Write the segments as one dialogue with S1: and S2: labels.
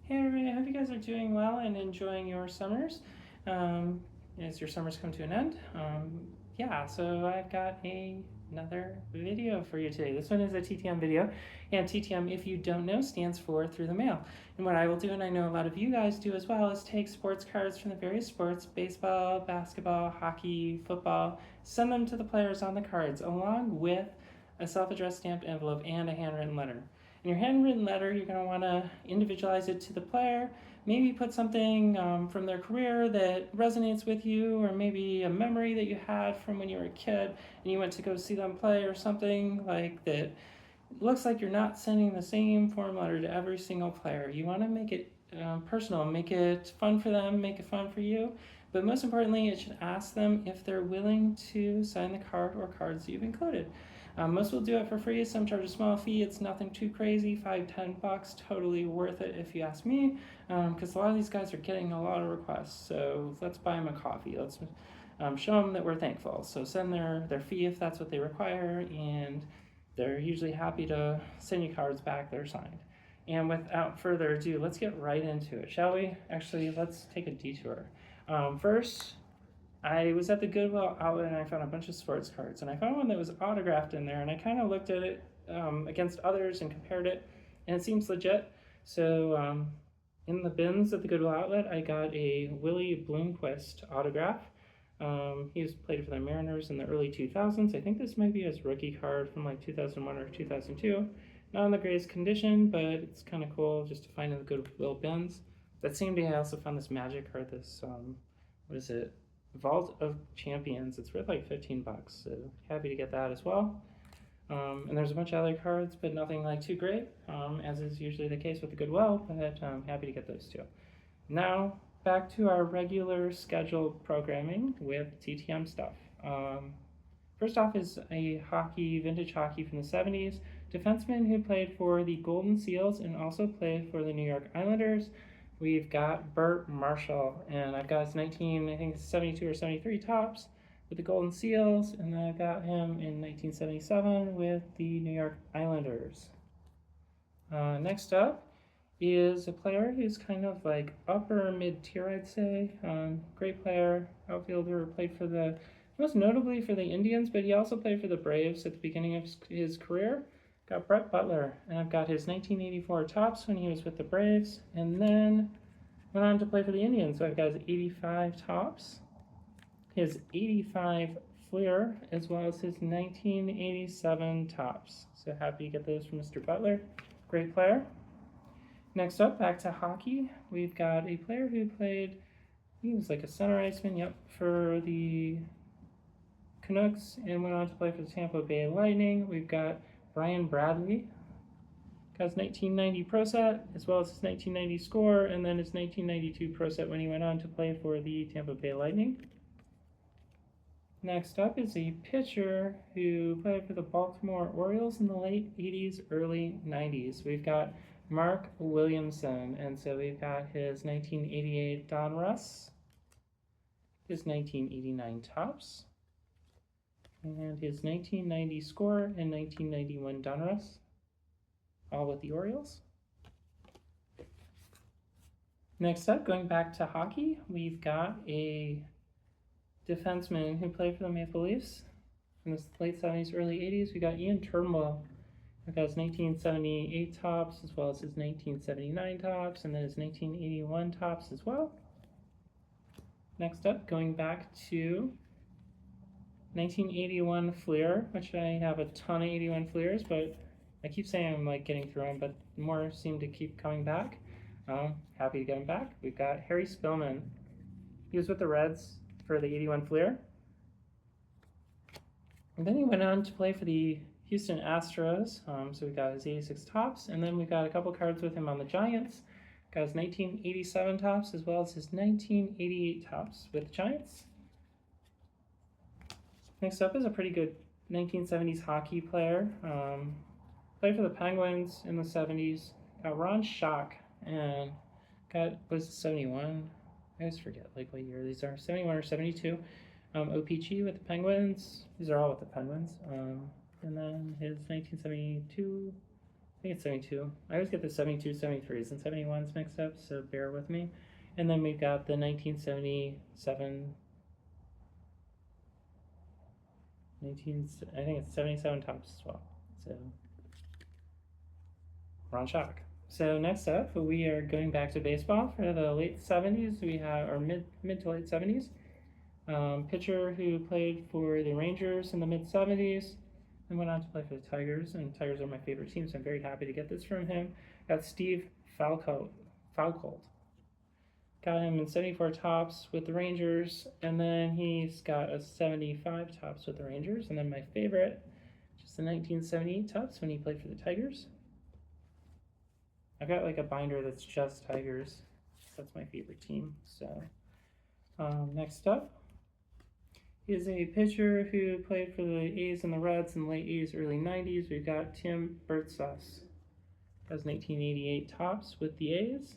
S1: Hey everybody, I hope you guys are doing well and enjoying your summers as your summers come to an end. Yeah, so I've got another video for you today. This one is a TTM video, and TTM, if you don't know, stands for through the mail. And what I will do, and I know a lot of you guys do as well, is take sports cards from the various sports, baseball, basketball, hockey, football, send them to the players on the cards along with a self-addressed stamped envelope and a handwritten letter. In your handwritten letter, you're going to want to individualize it to the player. Maybe put something from their career that resonates with you, or maybe a memory that you had from when you were a kid and you went to go see them play, or something like that. It looks like you're not sending the same form letter to every single player. You want to make it personal, make it fun for them, make it fun for you. But most importantly, it should ask them if they're willing to sign the card or cards that you've included. Most will do it for free. Some charge a small fee. It's nothing too crazy, $5-10, totally worth it if you ask me, because a lot of these guys are getting a lot of requests. So let's buy them a coffee. Let's show them that we're thankful. So send their fee if that's what they require, and they're usually happy to send you cards back that are signed. And without further ado, let's get right into it, shall we? Actually, let's take a detour. First, I was at the Goodwill outlet and I found a bunch of sports cards, and I found one that was autographed in there, and I kind of looked at it against others and compared it, and it seems legit. So in the bins at the Goodwill outlet, I got a Willie Bloomquist autograph. He was played for the Mariners in the early 2000s. I think this might be his rookie card from like 2001 or 2002. Not in the greatest condition, but it's kind of cool just to find in the Goodwill bins. That same day, I also found this Magic card, this, what is it? Vault of Champions. It's worth like $15, so happy to get that as well. And there's a bunch of other cards, but nothing like too great, as is usually the case with the Goodwill, but I'm happy to get those too. Now, back to our regular scheduled programming with TTM stuff. First off is a vintage hockey from the 70s, defenseman who played for the Golden Seals and also played for the New York Islanders. We've got Burt Marshall, and I've got his 72 or 73 tops with the Golden Seals, and then I've got him in 1977 with the New York Islanders. Next up is a player who's kind of like upper mid-tier, I'd say. Great player, outfielder, played for most notably for the Indians, but he also played for the Braves at the beginning of his career. Got Brett Butler, and I've got his 1984 tops when he was with the Braves, and then went on to play for the Indians. So I've got his 85 tops, his 85 Fleer, as well as his 1987 tops. So happy to get those from Mr. Butler. Great player. Next up, back to hockey. We've got a player who played, he was like a center iceman, yep, for the Canucks, and went on to play for the Tampa Bay Lightning. We've got Brian Bradley, got his 1990 Pro Set, as well as his 1990 score, and then his 1992 Pro Set when he went on to play for the Tampa Bay Lightning. Next up is a pitcher who played for the Baltimore Orioles in the late 80s, early 90s. We've got Mark Williamson, and so we've got his 1988 Donruss, his 1989 tops, and his 1990 score and 1991 Donruss, all with the Orioles. Next up, going back to hockey, we've got a defenseman who played for the Maple Leafs in the late 70s, early 80s. We got Ian Turnbull. We've got his 1978 tops, as well as his 1979 tops, and then his 1981 tops as well. Next up, going back to 1981 Fleer, which I have a ton of 81 Fleers, but I keep saying I'm like getting through them, but more seem to keep coming back. Happy to get them back. We've got Harry Spillman. He was with the Reds for the 81 Fleer. And then he went on to play for the Houston Astros. So we got his 86 tops, and then we got a couple cards with him on the Giants. Got his 1987 tops, as well as his 1988 tops with the Giants. Next up is a pretty good 1970s hockey player. Played for the Penguins in the 70s. Got Ron Schock, and was 71? I always forget like what year these are. 71 or 72. OPG with the Penguins. These are all with the Penguins. And then his 1972 I think it's 72. I always get the 72, 73s, and 71s mixed up, so bear with me. And then we've got the 1977, I think it's 77 Topps as well. So we're on shock. So next up, we are going back to baseball for the late 70s. We have, or mid to late 70s. Pitcher who played for the Rangers in the mid 70s and went on to play for the Tigers. And Tigers are my favorite team, so I'm very happy to get this from him. Got Steve Foucault. Got him in 74 Topps with the Rangers, and then he's got a 75 Topps with the Rangers. And then my favorite, just the 1978 Topps when he played for the Tigers. I've got like a binder that's just Tigers. That's my favorite team. So next up is a pitcher who played for the A's and the Reds in the late 80s, early 90s. We've got Tim Bertzos. Has 1988 Topps with the A's.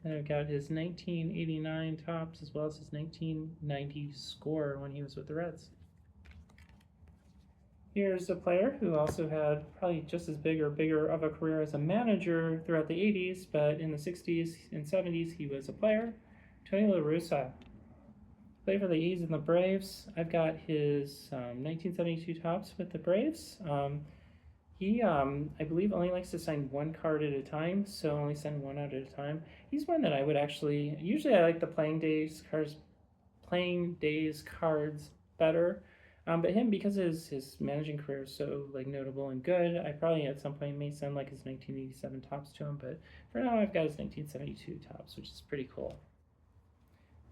S1: And I've got his 1989 Topps as well as his 1990 score when he was with the Reds. Here's a player who also had probably just as big or bigger of a career as a manager throughout the 80s, but in the 60s and 70s he was a player. Tony La Russa. Played for the A's and the Braves. I've got his 1972 Topps with the Braves. He, I believe, only likes to sign one card at a time, so only send one out at a time. He's one that I would actually, usually I like the playing days cards better. But him, because his managing career is so like notable and good, I probably at some point may send like his 1987 Topps to him. But for now, I've got his 1972 Topps, which is pretty cool.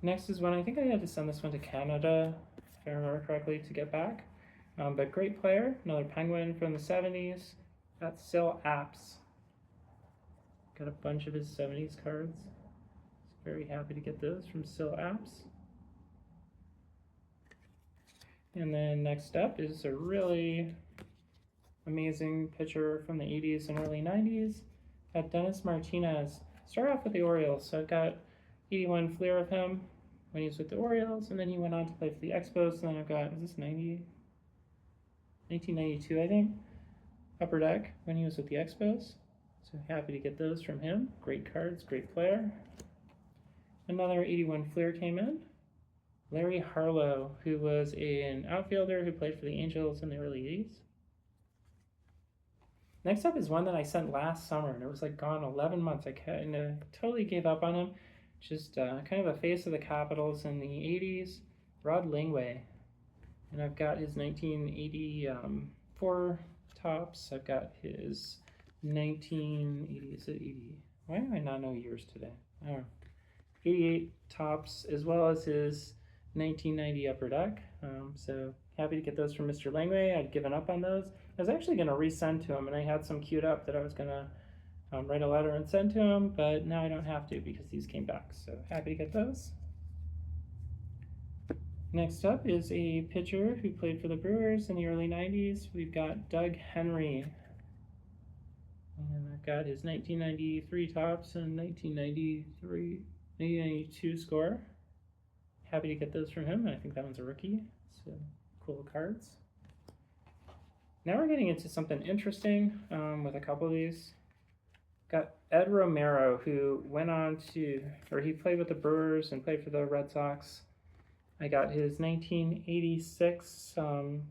S1: Next is one, I think I had to send this one to Canada, if I remember correctly, to get back. But great player, another Penguin from the 70s. Got Sil Apps. Got a bunch of his 70s cards. Very happy to get those from Sil Apps. And then next up is a really amazing pitcher from the 80s and early 90s. Got Dennis Martinez. Start off with the Orioles. So I've got 81 Fleer of him when he was with the Orioles, and then he went on to play for the Expos. And then I've got, is this 1992, I think? Upper Deck when he was with the Expos. So happy to get those from him. Great cards, great player. Another 81 Fleer came in. Larry Harlow, who was an outfielder who played for the Angels in the early 80s. Next up is one that I sent last summer, and it was like gone 11 months. I kind of totally gave up on him. Just kind of a face of the Capitals in the 80s, Rod Lingway. And I've got his 1984 Topps. I've got his 1980, is it 80? Why do I not know years today? I don't know. 88 Topps, as well as his 1990 Upper Deck. So happy to get those from Mr. Langway. I'd given up on those. I was actually going to resend to him, and I had some queued up that I was going to write a letter and send to him, but now I don't have to because these came back. So happy to get those. Next up is a pitcher who played for the Brewers in the early 90s. We've got Doug Henry. And I've got his 1993 Topps and 1992 score. Happy to get those from him. I think that one's a rookie. So cool cards. Now we're getting into something interesting with a couple of these. Got Ed Romero, who went on to, or he played with the Brewers and played for the Red Sox. I got his 1986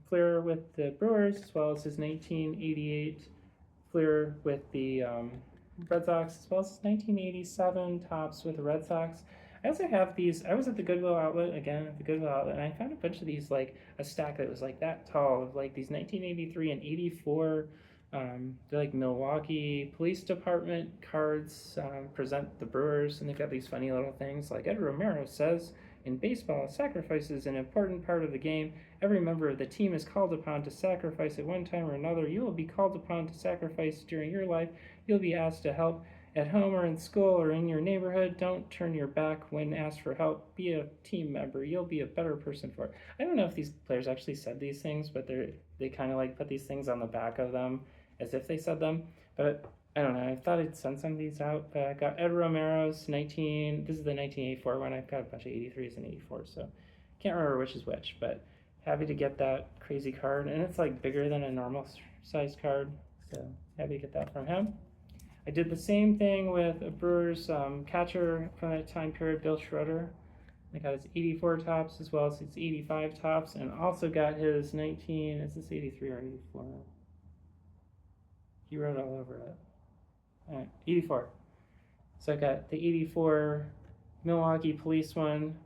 S1: Fleer with the Brewers, as well as his 1988 Fleer with the Red Sox, as well as his 1987 Topps with the Red Sox. I also have these, I was at the Goodwill Outlet, and I found a bunch of these, like a stack that was like that tall, of like these 1983 and 84, they're like Milwaukee Police Department cards, present the Brewers, and they've got these funny little things like Ed Romero says, in baseball, sacrifice is an important part of the game. Every member of the team is called upon to sacrifice at one time or another. You will be called upon to sacrifice during your life. You'll be asked to help at home or in school or in your neighborhood. Don't turn your back when asked for help. Be a team member. You'll be a better person for it. I don't know if these players actually said these things, but they kind of like put these things on the back of them as if they said them. But I don't know. I thought I'd send some of these out. But I got Ed Romero's this is the 1984 one. I've got a bunch of 83s and 84s, so can't remember which is which. But happy to get that crazy card, and it's like bigger than a normal size card. So happy to get that from him. I did the same thing with a Brewers catcher from that time period, Bill Schroeder. I got his 84 tops as well as his 85 tops, and also got his 19, is this 83 or 84? He wrote all over it. All right, 84. So I got the 84 Milwaukee Police one,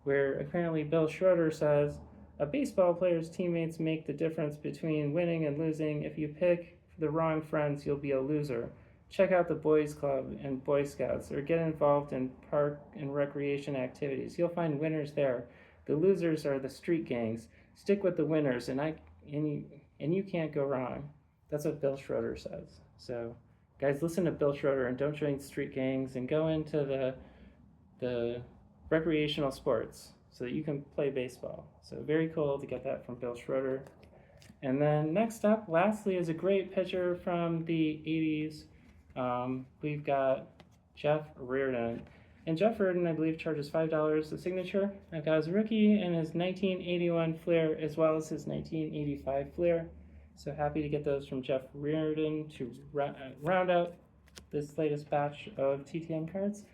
S1: where apparently Bill Schroeder says, a baseball player's teammates make the difference between winning and losing. If you pick the wrong friends, you'll be a loser. Check out the Boys Club and Boy Scouts, or get involved in park and recreation activities. You'll find winners there. The losers are the street gangs. Stick with the winners, and you can't go wrong. That's what Bill Schroeder says. So, guys, listen to Bill Schroeder and don't join street gangs, and go into the recreational sports so that you can play baseball. So very cool to get that from Bill Schroeder. And then next up, lastly, is a great pitcher from the 80s. We've got Jeff Reardon. And Jeff Reardon, I believe, charges $5 a signature. I've got his rookie and his 1981 Flair, as well as his 1985 Flair. So happy to get those from Jeff Reardon to round out this latest batch of TTM cards.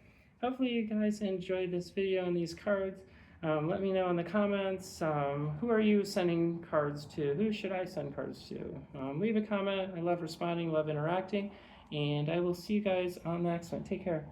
S1: Hopefully you guys enjoyed this video and these cards. Let me know in the comments, who are you sending cards to? Who should I send cards to? Leave a comment. I love responding, love interacting. And I will see you guys on the next one. Take care.